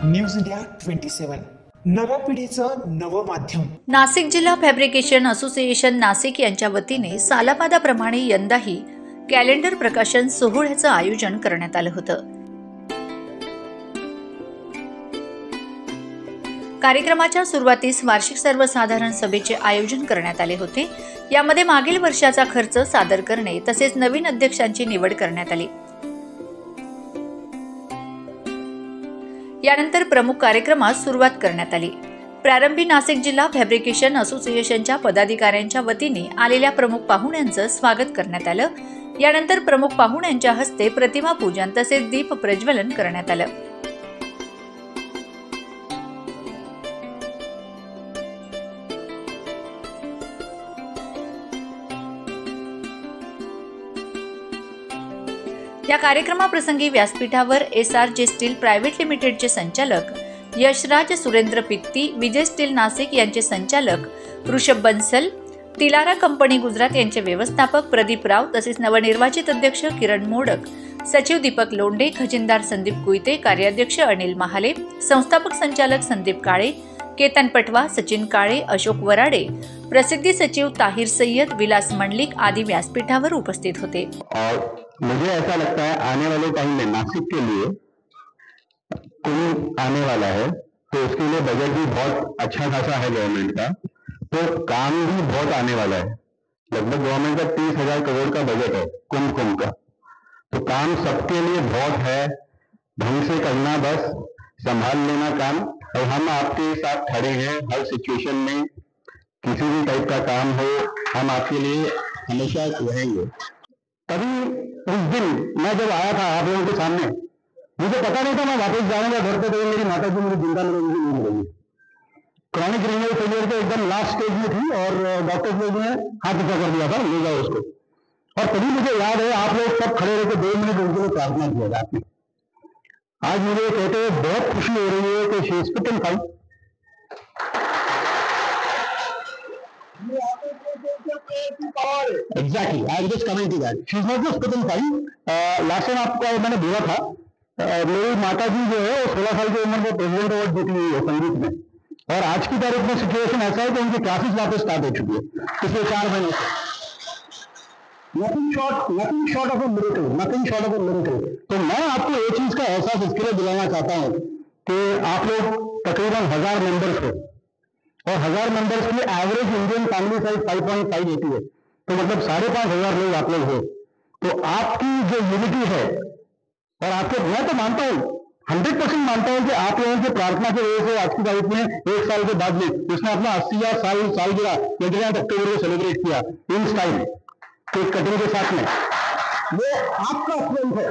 News India 27 नव्या पिढीचं नवं माध्यम। नाशिक जिल्हा फॅब्रिकेशन असोसिएशन नाशिक यांच्या वतीने सालाबादाप्रमाणे यंदाही कॅलेंडर प्रकाशन सोहळ्याचं आयोजन करण्यात आलं होतं। कार्यक्रमाच्या सुरुवातीस वार्षिक सर्वसाधारण सभेचे आयोजन करण्यात आले होते। यामध्ये मागील वर्षाचा खर्च सादर करणे तसेच नवीन अध्यक्षांची निवड करण्यात आली। यानंतर प्रमुख कार्यक्रमास सुरुवात करण्यात आली। प्रारंभी नाशिक जिल्हा फॅब्रिकेशन असोसिएशनच्या पदाधिकाऱ्यांच्या वतीने आलेल्या प्रमुख पाहुण्यांचं स्वागत करण्यात आलं। यानंतर प्रमुख पाहुण्यांच्या हस्ते प्रतिमा पूजन तसेच दीप प्रज्वलन करण्यात आलं। या कार्यक्रमाप्रसंगी व्यासपीठावर SRJ स्टील प्रायव्हेट लिमिटेडचे संचालक यशराज सुरेंद्र पित्ती, विजय स्टील नाशिक यांचे संचालक ऋषभ बन्सल, तिलारा कंपनी गुजरात यांचे व्यवस्थापक प्रदीप राव तसेच नवनिर्वाचित अध्यक्ष किरण मोडक, सचिव दीपक लोंढे, खजिनदार संदीप कुईते, कार्याध्यक्ष अनिल महाले, संस्थापक संचालक संदीप काळे, केतन पटवा, सचिन काळे, अशोक वराडे, प्रसिद्धी सचिव ताहिर सय्यद, विलास मंडलिक आदि व्यासपीठावर उपस्थित होते। और मुझे ऐसा लगता है आने वाले टाइम में नासिक के लिए कुंभ आने वाला है, तो उसके लिए बजट भी बहुत अच्छा खासा है गवर्नमेंट का, तो काम भी बहुत आने वाला है। लगभग गवर्नमेंट का 30,000 करोड़ का बजट है कुंभ का, तो काम सबके लिए बहुत है। ढंग से करना, बस संभाल लेना काम, और हम आपके साथ खड़े हैं हर सिचुएशन में। किसी भी टाइप का काम हो, हम आपके लिए हमेशा रहेंगे। तभी उस दिन मैं जब आया था आप लोगों के सामने, मुझे पता नहीं था मैं वापस जाऊंगा घर पे, तो मेरी माता जी मुझे जिंदा नहीं मिलेगी। क्रॉनिक रीनल फेलियर के एकदम लास्ट स्टेज में थी और डॉक्टर्स लोगों ने हाथ ऊपर कर दिया था, ले जाओ उसको। और तभी मुझे याद है आप लोग सब खड़े रहकर 2 मिनट उनके लिए प्रार्थना किया आपने। आज मुझे कहते हुए बहुत खुशी हो रही है कि she is fit and fine. Exactly, I was just coming to that. She's not just fit and fine. Last time आपको मैंने बोला था, मेरी माता जी जो है वो 16 साल की उम्र में प्रेसिडेंट अवार्ड जीती हुई है संगीत में, और आज की तारीख में सिचुएशन ऐसा है कि उनकी क्लासेस वापस स्टार्ट हो चुकी है पिछले 4 महीने से। Nothing short of a miracle। तो मैं आपको ये चीज का एहसास इसके लिए दिलाना चाहता हूँ कि आप लोग तकरीबन 1000 मेंबर्स हो, और 1000 मेंबर्स की एवरेज इंडियन फैमिली साइज 5.5 होती है, तो मतलब 5,500 लोग आप लोग हो। तो आपकी जो यूनिटी है, और आपके मैं तो मानता हूँ 100% मानता हूँ कि आप लोगों की प्रार्थना की वजह से आज की तारीख में 1 साल के बाद में उसने अपना 80वां सालगिरह 29 अक्टूबर को सेलिब्रेट किया इन स्टाइल केक कटिंग के साथ में। ये आपका स्ट्रेंथ है,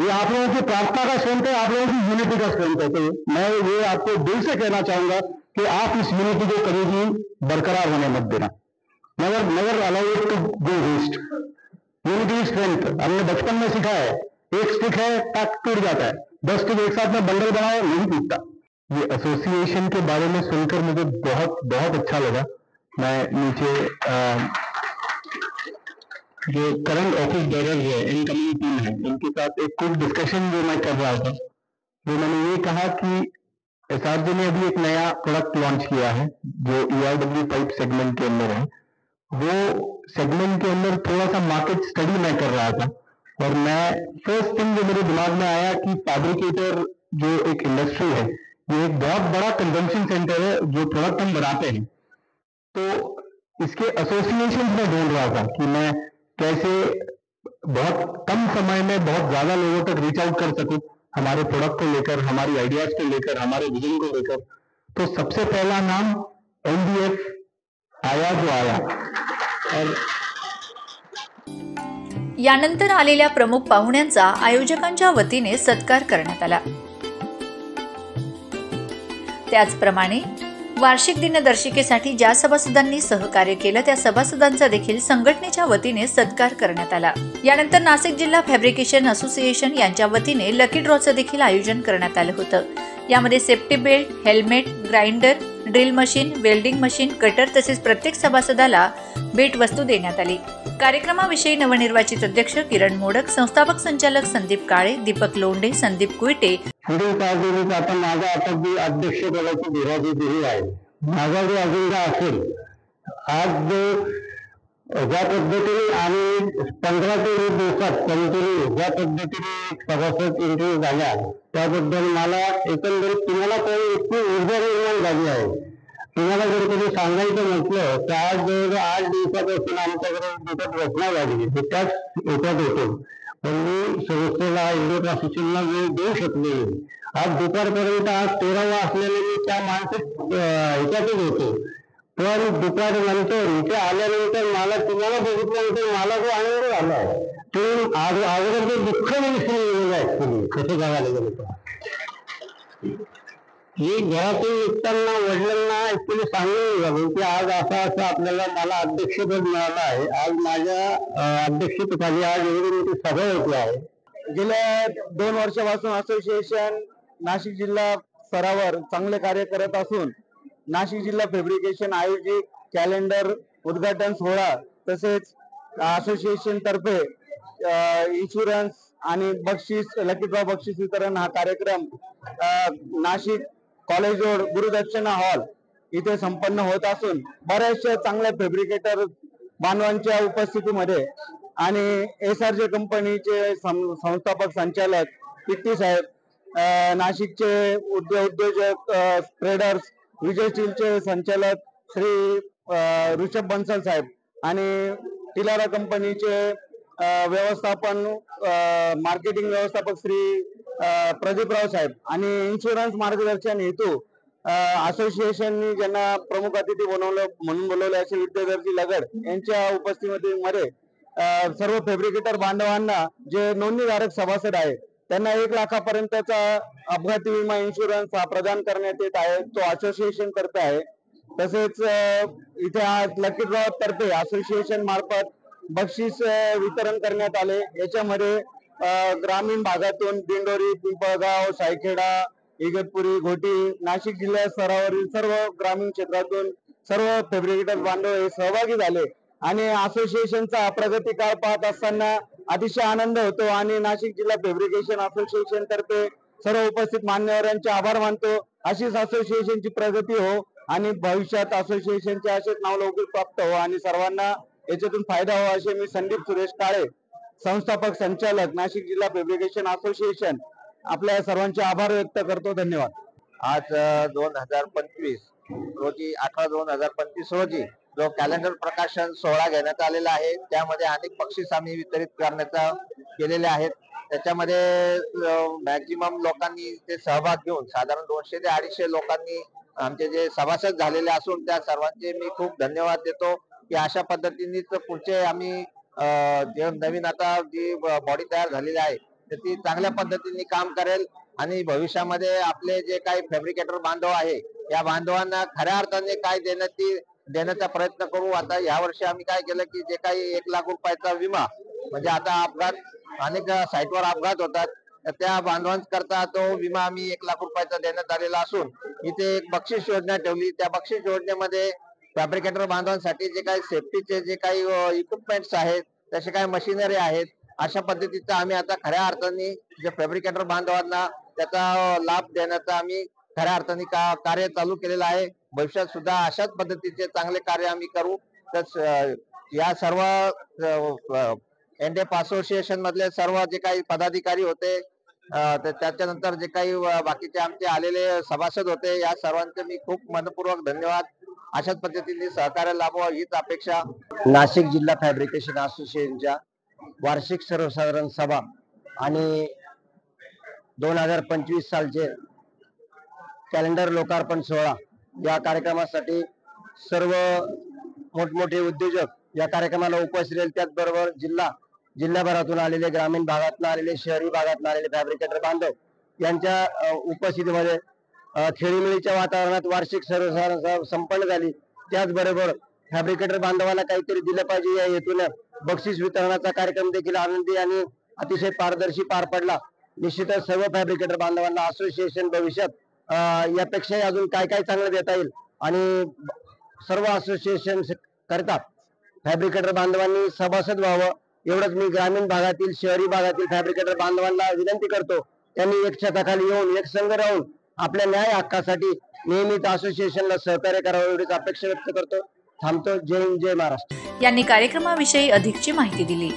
ये आप लोगों की प्रार्थना का स्ट्रेंथ है, आप लोगों की यूनिटी का स्ट्रेंथ है। तो मैं ये आपको दिल से कहना चाहूंगा कि आप इस यूनिटी को कभी भी बरकरार होने मत देना। Never allow it to go waste. Unity strength हमने बचपन में सीखा है, एक स्टिक है टक टूट जाता है, 10 स्टिक एक साथ में बंडल बनाओ नहीं टूटता। ये एसोसिएशन के बारे में सुनकर मुझे बहुत बहुत अच्छा लगा। मैं नीचे जो करंट ऑफिस बेरर है, इनकमिंग टीम है, उनके साथ एक कुछ डिस्कशन जो मैं कर रहा था, जो मैंने ये कहा कि SRJ ने अभी एक नया प्रोडक्ट लॉन्च किया है जो ERW पाइप सेगमेंट के अंदर है। वो सेगमेंट के अंदर थोड़ा सा मार्केट स्टडी मैं कर रहा था, और मैं फर्स्ट थिंग जो मेरे दिमाग में आया कि फैब्रिकेटर जो एक इंडस्ट्री है, ये एक बहुत बड़ा कंजम्पशन सेंटर है जो प्रोडक्ट हम बनाते हैं। तो इसके एसोसिएशन में ढूंढ रहा था कि मैं कैसे बहुत कम समय में बहुत ज्यादा लोगों तक रीच आउट कर सकूं हमारे प्रोडक्ट को लेकर, हमारी आइडियाज को लेकर, हमारे विजन को लेकर। तो सबसे पहला नाम MDF आया जो आया। और यानंतर आलेल्या प्रमुख पाहुण्यांचा आयोजकांच्या वतीने सत्कार करण्यात आला। त्याचप्रमाणे वार्षिक दिनदर्शिकेसाठी ज्या सभासदांनी सहकार्य केलं त्या सभासदांचा देखील संघटनेच्या वतीने सत्कार करण्यात आला। यानंतर नाशिक जिल्हा फॅब्रिकेशन असोसिएशन यांच्या वतीने लकी ड्रॉचं देखील आयोजन करण्यात आलं होतं। यामध्ये safety belt, helmet, grinder, drill machine, welding machine, cutter तसेच प्रत्येक सभासदाला भेटवस्तू देण्यात आली। कार्यक्रमाविषयी नवनिर्वाचित अध्यक्ष किरण मोडक, संस्थापक संचालक संदीप काळे, दीपक लोंढे, संदीप कुईटे, पुढील काळजी आता माझा आता जी अध्यक्षपदाची धीराजी आहे, माझा जो अजेंडा असेल, आज जो ज्या पद्धतीने आणि 15 ते 20 दिवसात कंटिन्यू ज्या पद्धतीने सभासद इंटरव्ह्यू झाल्या, त्याबद्दल मला एकंदरीत तुम्हाला काही इतकी ऊर्जा निर्माण झाली आहे. तुम्हाला जर कधी सांगायचं म्हटलं तर आज जवळजवळ 8 दिवसापासून आमच्याकडे त्याच्यात रचना झाली, त्याच याच्यात होतो, पण मी संस्थेला इंडियन असोसिएशनला वेळ देऊ शकले. आज दुपारपर्यंत आज 13वा असलेले मी त्या मानसिक ह्याच्यातच होतो. पण दुपारनंतर इथे आल्यानंतर मला तुम्हाला बघितल्यानंतर मला जो आनंद झाला तो अगोदर दुःख मी विसरून आहे. कसं गावाला गेलं तर ही घरातून निघताना वडिलांना ऍक्च्युली सांगून निघालो की आज असं आपल्याला मला अध्यक्षपद मिळालं आहे. आज माझ्या अध्यक्षतेखाली आज एवढी मोठी सभा होती आहे. गेल्या 2 वर्षापासून असोसिएशन नाशिक जिल्हा स्तरावर चांगले कार्य करत असून नाशिक जिल्हा फॅब्रिकेशन आयोजित कॅलेंडर उद्घाटन सोहळा तसेच असोसिएशन तर्फे इन्शुरन्स आणि बक्षीस लकी ड्रॉ बक्षीस वितरण हा कार्यक्रम Nashik college road gurudakshina hall इथे संपन्न होत असून बऱ्याचशा चांगल्या फॅब्रिकेटर बांधवांच्या उपस्थितीमध्ये आणि SRJ कंपनीचे संस्थापक संचालक पित्ती साहेब, नाशिकचे उद्योजक ट्रेडर्स विजय स्टीलचे संचालक श्री ऋषभ बन्सल साहेब आणि टिलारा कंपनीचे व्यवस्थापन मार्केटिंग व्यवस्थापक श्री प्रदीपराव साहेब आणि इन्शुरन्स मार्गदर्शन हेतू असोसिएशननी ज्यांना प्रमुख अतिथी म्हणून बोलवले असे विद्याधरजी लगड यांच्या उपस्थितीमध्ये सर्व फॅब्रिकेटर बांधवांना जे नोंदणीधारक सभासद आहे त्यांना 1 लाखापर्यंतचा अपघाती विमा इन्शुरन्स हा प्रदान करण्यात येत आहे. तो असोसिएशन तर्फे आहे. तसेच इथे आज लकी ड्रॉ तर्फे असोसिएशन मार्फत बक्षीस वितरण करण्यात आले. याच्यामध्ये ग्रामीण भागातून दिंडोरी, पिंपळगाव, सायखेडा, इगतपुरी, घोटी, नाशिक जिल्हा स्तरावरील सर्व ग्रामीण क्षेत्रातून सर्व फॅब्रिकेटर बांधव हे सहभागी झाले आणि असोसिएशनचा प्रगतीकाळ पाहत असताना अतिशय आनंद होतो आणि नाशिक जिल्हा फॅब्रिकेशन असोसिएशन तर्फे सर्व उपस्थित मान्यवरांचे आभार मानतो. अशीच असोसिएशनची प्रगती हो आणि भविष्यात असोसिएशनचे असेच नावलौकिक प्राप्त हो आणि सर्वांना याच्यातून फायदा हो असे मी संदीप सुरेश काळे, संस्थापक संचालक नाशिक जिल्हा फॅब्रिकेशन असोसिएशन, आपल्या सर्वांचे आभार व्यक्त करतो. धन्यवाद. आज 2025 रोजी 18/2/2025 रोजी जो कॅलेंडर प्रकाशन सोहळा घेण्यात आलेला आहे त्यामध्ये अनेक बक्षीस आम्ही वितरित करण्याचा केलेले आहेत. त्याच्यामध्ये मॅक्झिमम लोकांनी ते सहभाग घेऊन साधारण 200 ते 250 लोकांनी आमचे जे सभासद झालेले असून त्या सर्वांचे मी खूप धन्यवाद देतो की अशा पद्धतीनेच पुढचे आम्ही जे नवीन आता जी बॉडी तयार झालेली आहे तर ती चांगल्या पद्धतीने काम करेल आणि भविष्यामध्ये आपले जे काही फॅब्रिकेटर बांधव आहे या बांधवांना खऱ्या अर्थाने काय देण्याचा प्रयत्न करू. आता या वर्षी आम्ही काय केलं की जे काही 1 लाख रुपयाचा विमा म्हणजे आता अपघात अनेक साईटवर अपघात होतात तर त्या बांधवांकरता तो विमा आम्ही 1 लाख रुपयाचा देण्यात आलेला असून इथे एक बक्षीस योजना ठेवली. त्या बक्षीस योजनेमध्ये फॅब्रिकेटर बांधवांसाठी जे काही सेफ्टीचे जे काही इक्विपमेंट्स आहेत तसे काही मशिनरी आहेत अशा पद्धतीचा आम्ही आता खऱ्या अर्थाने जे फॅब्रिकेटर बांधवांना त्याचा लाभ देण्याचा आम्ही खऱ्या अर्थाने कार्य चालू केलेलं आहे. भविष्यात सुद्धा अशाच पद्धतीचे चांगले कार्य आम्ही करू. तर या सर्व एनडीएफ असोसिएशन मधले सर्व जे काही पदाधिकारी होते त्याच्यानंतर जे काही बाकीचे आमचे आलेले सभासद होते या सर्वांचे मी खूप मनपूर्वक धन्यवाद. अशाच पद्धतीने सहकार्य लाभावं हीच अपेक्षा. नाशिक जिल्हा फॅब्रिकेशन असोसिएशनच्या वार्षिक सर्वसाधारण सभा आणि 2025 सालचे कॅलेंडर लोकार्पण सोहळा या कार्यक्रमासाठी सर्व मोठमोठे उद्योजक या कार्यक्रमाला उपस्थित राहील. त्याचबरोबर जिल्हाभरातून आलेले, ग्रामीण भागातून आलेले, शहरी भागातून आलेले फॅब्रिकेटर बांधव यांच्या उपस्थितीमध्ये खेळीमेळीच्या वातावरणात वार्षिक सर्वसाधारण सभा संपन्न झाली. त्याचबरोबर फॅब्रिकेटर बांधवांना काहीतरी दिलं पाहिजे या हेतूने बक्षीस वितरणाचा कार्यक्रम देखील आनंदी आणि अतिशय पारदर्शी पार पडला. निश्चितच सर्व फॅब्रिकेटर बांधवांना असोसिएशन भविष्यात यापेक्षाही अजून काय काय चांगलं देता येईल आणि सर्व असोसिएशन करता फॅब्रिकेटर बांधवांनी सभासद व्हावं एवढंच मी ग्रामीण भागातील, शहरी भागातील फॅब्रिकेटर बांधवांना विनंती करतो त्यांनी एक छताखाली येऊन एक संघ राहून आपल्या न्याय हक्कासाठी नेहमीच असोसिएशनला सहकार्य करावं एवढीच अपेक्षा व्यक्त करतो. थांबतो. जय हिंद, जय महाराष्ट्र. यांनी कार्यक्रमाविषयी अधिकची माहिती दिली.